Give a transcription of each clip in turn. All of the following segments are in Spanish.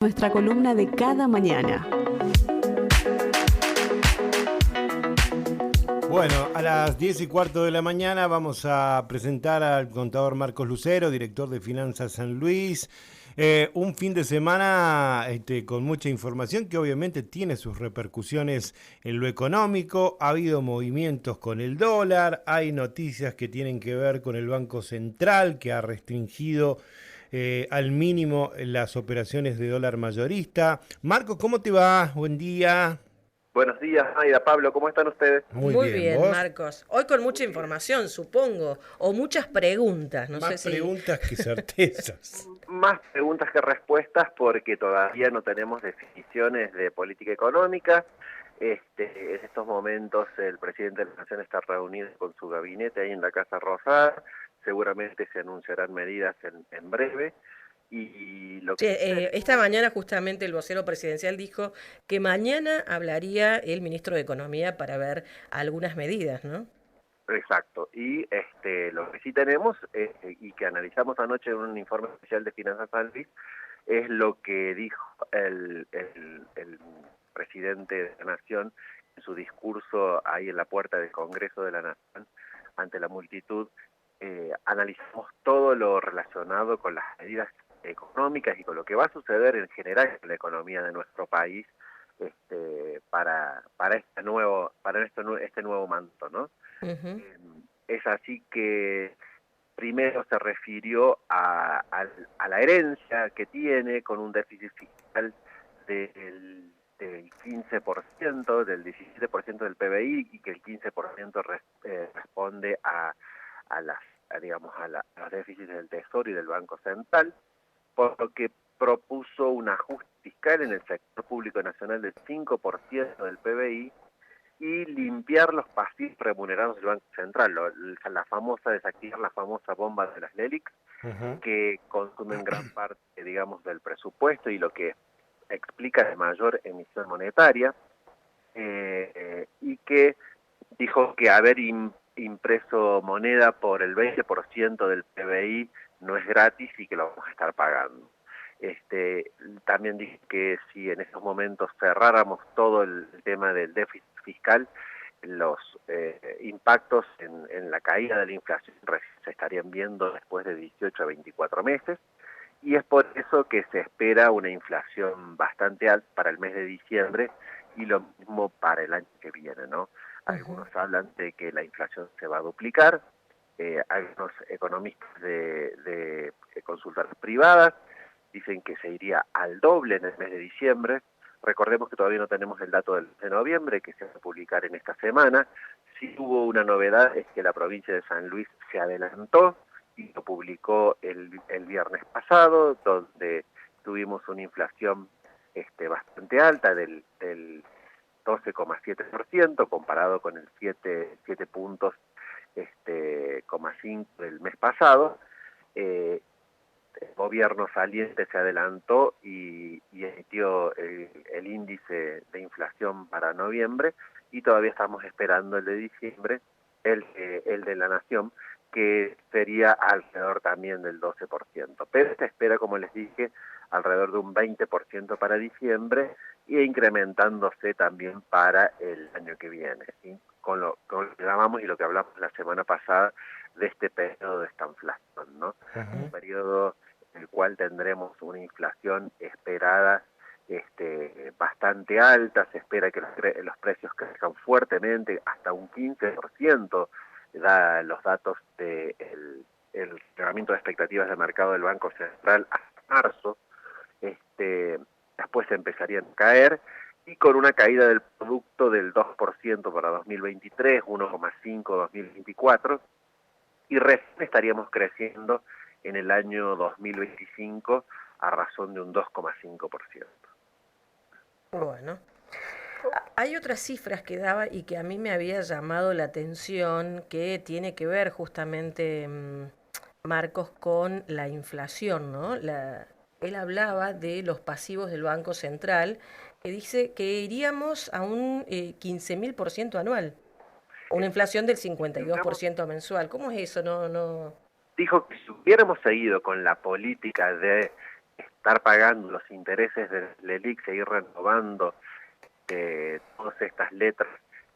Nuestra columna de cada mañana. Bueno, a las 10:15 de la mañana vamos a presentar al contador Marcos Lucero, director de Finanzas San Luis. Un fin de semana con mucha información que obviamente tiene sus repercusiones en lo económico. Ha habido movimientos con el dólar, hay noticias que tienen que ver con el Banco Central, que ha restringido al mínimo las operaciones de dólar mayorista. Marcos, ¿cómo te va? Buen día. Buenos días, Aida, Pablo, ¿cómo están ustedes? Muy bien, ¿vos? Marcos. Hoy con mucha Muy bien. información, supongo, o muchas preguntas, no sé Más si... preguntas que certezas. Más preguntas que respuestas porque todavía no tenemos definiciones de política económica. En estos momentos el presidente de la Nación está reunido con su gabinete ahí en la Casa Rosada. Seguramente se anunciarán medidas en breve. Y lo Sí, que esta mañana justamente el vocero presidencial dijo que mañana hablaría el ministro de Economía para ver algunas medidas, ¿no? Exacto, y lo que sí tenemos y que analizamos anoche en un informe especial de Finanzas San Luis es lo que dijo el presidente de la Nación en su discurso ahí en la puerta del Congreso de la Nación ante la multitud. Analizamos todo lo relacionado con las medidas económicas y con lo que va a suceder en general en la economía de nuestro país para este nuevo mandato, ¿no? Ujú. Es así que primero se refirió a la herencia que tiene con un déficit fiscal del 15%, del 17% del PBI, y que el 15% responde a los déficits del Tesoro y del Banco Central, por lo que propuso un ajuste fiscal en el sector público nacional del 5% del PBI y limpiar los pasivos remunerados del Banco Central, desactivar la famosa bomba de las LELIC, Ujú. que consumen gran parte, digamos, del presupuesto y lo que explica de mayor emisión monetaria, y que dijo que haber impreso moneda por el 20% del PBI no es gratis y que lo vamos a estar pagando. También dijo que si en estos momentos cerráramos todo el tema del déficit fiscal, los impactos en la caída de la inflación se estarían viendo después de 18 a 24 meses, y es por eso que se espera una inflación bastante alta para el mes de diciembre y lo mismo para el año que viene, ¿no? Ujú. Algunos hablan de que la inflación se va a duplicar, algunos economistas de consultoras privadas dicen que se iría al doble en el mes de diciembre. Recordemos que todavía no tenemos el dato del mes de noviembre, que se va a publicar en esta semana. Sí hubo una novedad, es que la provincia de San Luis se adelantó y lo publicó el viernes pasado, donde tuvimos una inflación bastante alta del 12,7% comparado con el 7 puntos, 0,5 del mes pasado. El gobierno saliente se adelantó y emitió el índice de inflación para noviembre, y todavía estamos esperando el de diciembre, el de la Nación, que sería alrededor también del 12%. Pero se espera, como les dije, alrededor de un 20% para diciembre e incrementándose también para el año que viene, ¿sí? Con lo que llamamos y lo que hablamos la semana pasada de este periodo de estanflación, ¿no? Un Ujú. periodo en el cual tendremos una inflación esperada bastante alta. Se espera que los precios crezcan fuertemente, hasta un 15%, da los datos del el reglamento de expectativas de mercado del Banco Central hasta marzo. Después empezarían a caer, y con una caída del producto del 2% para 2023, 1,5 2024, y recién estaríamos creciendo en el año 2025 a razón de un 2,5%. Bueno. Hay otras cifras que daba y que a mí me había llamado la atención, que tiene que ver justamente, Marcos, con la inflación, ¿no? Él hablaba de los pasivos del Banco Central, que dice que iríamos a un 15.000% anual, una inflación del Si hubiéramos 52% mensual. ¿Cómo es eso? No, no. Dijo que si hubiéramos seguido con la política de estar pagando los intereses del LELIQ, seguir renovando todas estas letras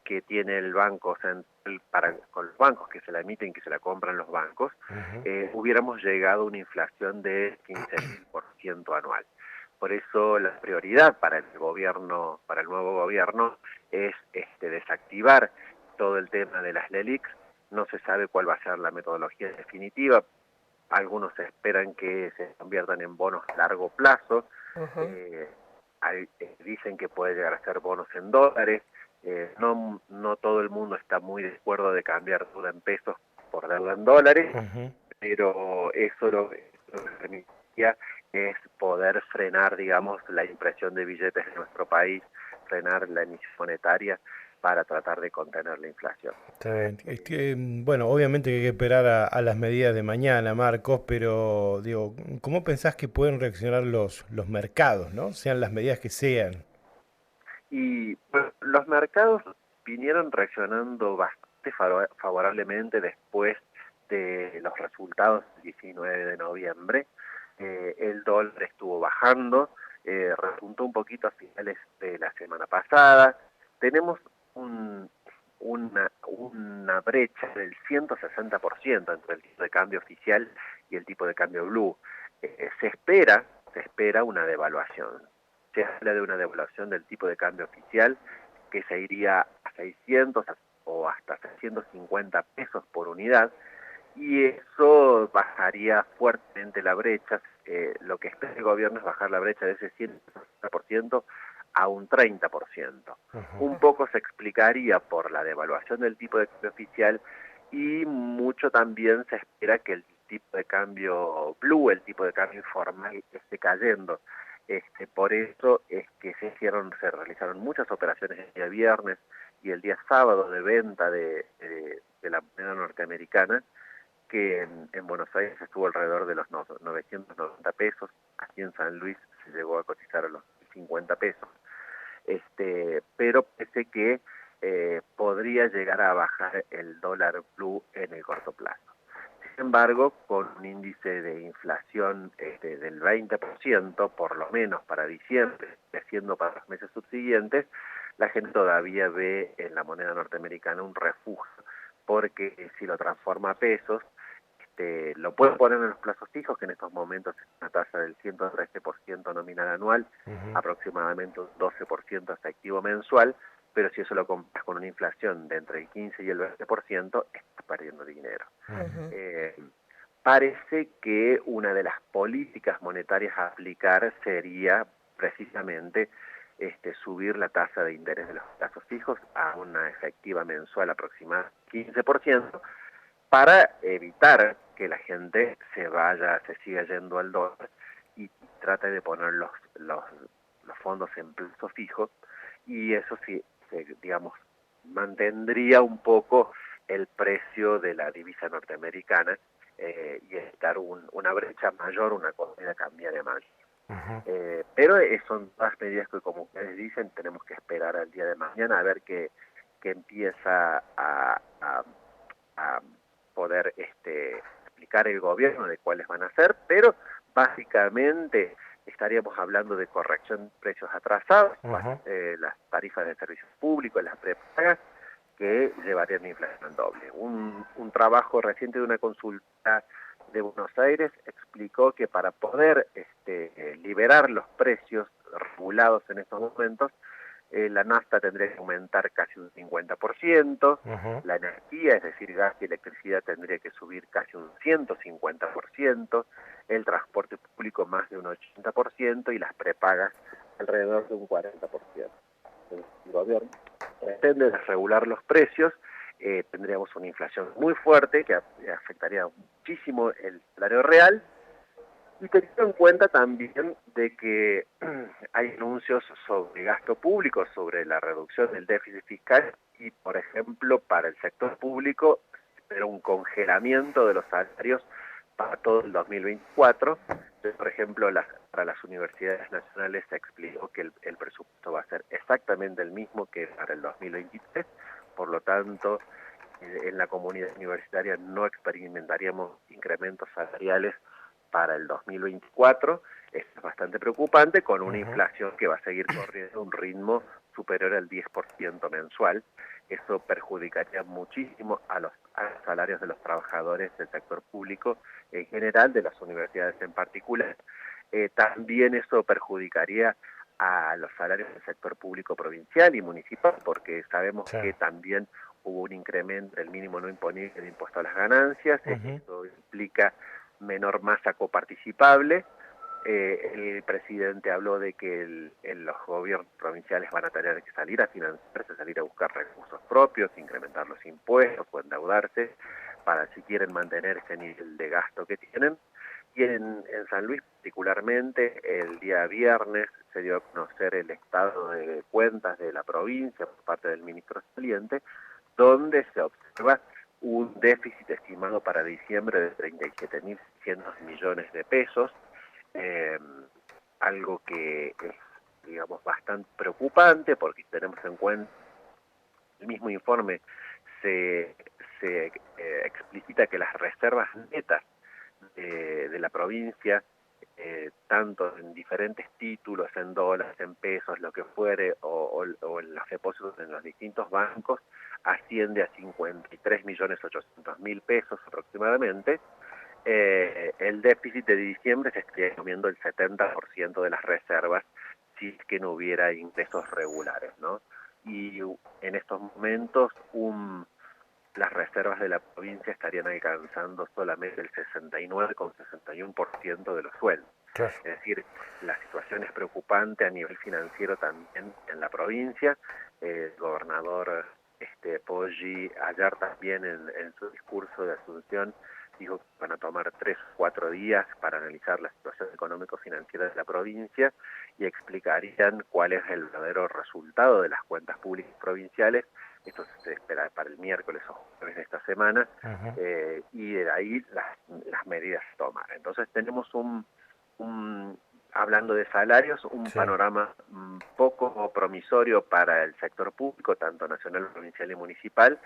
que tiene el Banco Central con los bancos que se la emiten, que se la compran los bancos, hubiéramos llegado a una inflación de 15.000% anual. Por eso la prioridad para el gobierno, para el nuevo gobierno, es desactivar todo el tema de las LELIQs. No se sabe cuál va a ser la metodología definitiva. Algunos esperan que se conviertan en bonos a largo plazo. Dicen que puede llegar a ser bonos en dólares. No todo el mundo está muy de acuerdo de cambiar deuda en pesos por deuda en dólares, pero eso lo que permitiría es poder frenar, digamos, la impresión de billetes en nuestro país, frenar la emisión monetaria para tratar de contener la inflación. Está bien. Bueno, obviamente que hay que esperar a las medidas de mañana, Marcos, pero digo, ¿cómo pensás que pueden reaccionar los mercados, ¿no? Sean las medidas que sean? Y bueno, los mercados vinieron reaccionando bastante favorablemente después de los resultados del 19 de noviembre. El dólar estuvo bajando, repuntó un poquito a finales de la semana pasada. Tenemos una brecha del 160% entre el tipo de cambio oficial y el tipo de cambio blue. Se espera una devaluación. Se habla de una devaluación del tipo de cambio oficial que se iría a 600 o hasta 650 pesos por unidad, y eso bajaría fuertemente la brecha. Lo que espera el gobierno es bajar la brecha de ese 160% a un 30%. Un poco se explicaría por la devaluación del tipo de cambio oficial, y mucho también se espera que el tipo de cambio blue, el tipo de cambio informal, esté cayendo. Por eso es que se realizaron muchas operaciones el día viernes y el día sábado de venta de la moneda norteamericana, que en Buenos Aires estuvo alrededor de los 990 pesos, aquí en San Luis se llegó a cotizar a los 50 pesos, pero parece que podría llegar a bajar el dólar blue en el corto plazo. Sin embargo, con un índice de inflación del 20%, por lo menos para diciembre, creciendo para los meses subsiguientes, la gente todavía ve en la moneda norteamericana un refugio, porque si lo transforma a pesos, lo puede poner en los plazos fijos, que en estos momentos es una tasa del 113% nominal anual, aproximadamente un 12% efectivo mensual, pero si eso lo compras con una inflación de entre el 15 y el 20%, estás perdiendo dinero. Parece que una de las políticas monetarias a aplicar sería precisamente subir la tasa de interés de los plazos fijos a una efectiva mensual aproximada del 15%, para evitar que la gente se siga yendo al dólar y trate de poner los fondos en plazo fijo, y eso sí, digamos, mantendría un poco el precio de la divisa norteamericana y evitar una brecha mayor, una corrida cambiaria mayor. Pero son todas medidas que, como ustedes dicen, tenemos que esperar al día de mañana a ver qué empieza a poder explicar el gobierno de cuáles van a ser, pero básicamente estaríamos hablando de corrección de precios atrasados, las tarifas de servicios públicos, las prepagas, que llevarían la inflación doble. Un trabajo reciente de una consulta de Buenos Aires explicó que para poder liberar los precios regulados en estos momentos, la nafta tendría que aumentar casi un 50%, la energía, es decir, gas y electricidad, tendría que subir casi un 150%, el transporte público más de un 80% y las prepagas alrededor de un 40%. El gobierno pretende desregular los precios, tendríamos una inflación muy fuerte que afectaría muchísimo el salario real, y teniendo en cuenta también de que hay anuncios sobre gasto público, sobre la reducción del déficit fiscal, y por ejemplo para el sector público era un congelamiento de los salarios para todo el 2024. Entonces, por ejemplo, para las universidades nacionales se explicó que el presupuesto va a ser exactamente el mismo que para el 2023, por lo tanto en la comunidad universitaria no experimentaríamos incrementos salariales para el 2024. Es bastante bastante preocupante, con una inflación que va a seguir corriendo a un ritmo superior al 10% mensual. Eso perjudicaría muchísimo a los salarios de los trabajadores del sector público en general, de las universidades en particular. También eso perjudicaría a los salarios del sector público provincial y municipal, porque sabemos que también hubo un incremento del mínimo no imponible de impuesto a las ganancias. Eso implica menor masa coparticipable. El presidente habló de que los gobiernos provinciales van a tener que salir a financiarse, salir a buscar recursos propios, incrementar los impuestos o endeudarse para si quieren mantener ese nivel de gasto que tienen. Y en San Luis particularmente, el día viernes se dio a conocer el estado de cuentas de la provincia por parte del ministro saliente, donde se observa un déficit estimado para diciembre de 37.600 millones de pesos, algo que es, digamos, bastante preocupante, porque tenemos en cuenta, el mismo informe se explicita que las reservas netas de la provincia, tanto en diferentes títulos, en dólares, en pesos, lo que fuere, o en los depósitos en los distintos bancos, asciende a 53.800.000 pesos aproximadamente. El déficit de diciembre se estaría comiendo el 70% de las reservas si es que no hubiera ingresos regulares, ¿no? Y en estos momentos las reservas de la provincia estarían alcanzando solamente el 69,61% de los sueldos. Claro. Es decir, la situación es preocupante a nivel financiero también en la provincia. El gobernador Poggi ayer también en su discurso de Asunción dijo que van a tomar 3 o 4 días para analizar la situación económico-financiera de la provincia y explicarían cuál es el verdadero resultado de las cuentas públicas provinciales. Esto se espera para el miércoles o jueves de esta semana, y de ahí las medidas a tomar. Entonces tenemos hablando de salarios, un panorama poco promisorio para el sector público, tanto nacional, provincial y municipal,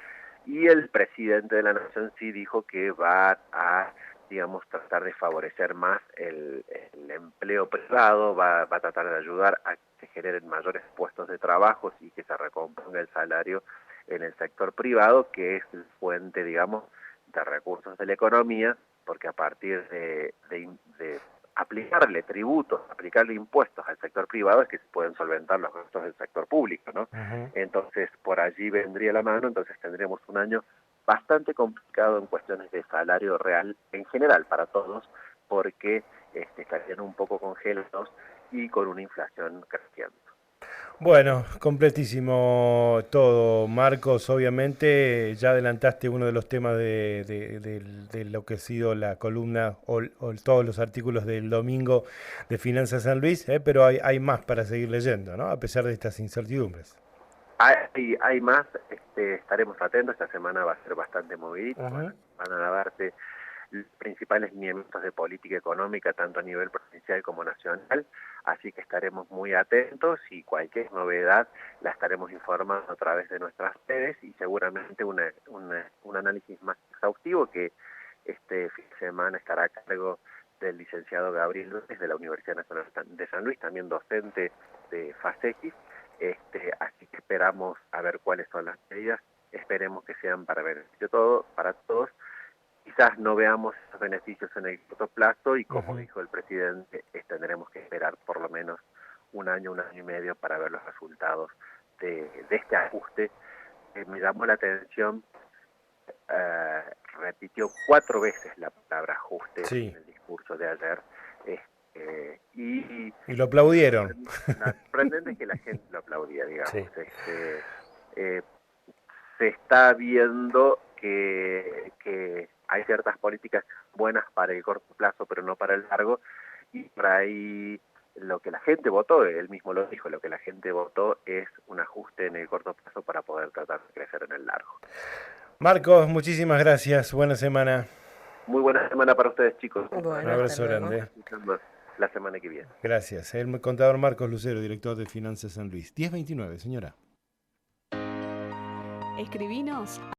y el presidente de la Nación sí dijo que va a, digamos, tratar de favorecer más el empleo privado, va a tratar de ayudar a que se generen mayores puestos de trabajo y que se recomponga el salario en el sector privado, que es fuente, digamos, de recursos de la economía, porque a partir de aplicarle tributos, aplicarle impuestos al sector privado es que se pueden solventar los gastos del sector público, ¿no? Entonces, por allí vendría la mano, entonces tendríamos un año bastante complicado en cuestiones de salario real en general para todos, porque estarían un poco congelados y con una inflación creciente. Bueno, completísimo todo, Marcos. Obviamente ya adelantaste uno de los temas de lo que ha sido la columna o todos los artículos del domingo de Finanzas San Luis, pero hay más para seguir leyendo, ¿no? A pesar de estas incertidumbres. Hay más, estaremos atentos. Esta semana va a ser bastante movidita, van a darse los principales lineamientos de política económica, tanto a nivel provincial como nacional, así que estaremos muy atentos y cualquier novedad la estaremos informando a través de nuestras redes y seguramente un análisis más exhaustivo que este fin de semana estará a cargo del licenciado Gabriel López de la Universidad Nacional de San Luis, también docente de FASEGIS, así que esperamos a ver cuáles son las medidas, esperemos que sean para beneficio para todos. Quizás no veamos esos beneficios en el corto plazo y, como dijo el presidente, tendremos que esperar por lo menos un año y medio para ver los resultados de este ajuste. Me llamó la atención, repitió 4 veces la palabra ajuste en el discurso de ayer. Y lo aplaudieron. Lo sorprendente es que la gente lo aplaudía, digamos. Se está viendo que hay ciertas políticas buenas para el corto plazo, pero no para el largo, y por ahí lo que la gente votó, él mismo lo dijo, lo que la gente votó es un ajuste en el corto plazo para poder tratar de crecer en el largo. Marcos, muchísimas gracias, buena semana. Muy buena semana para ustedes, chicos. Bueno, un abrazo grande. La semana que viene. Gracias. El contador Marcos Lucero, director de Finanzas San Luis. 10:29, señora. Escribinos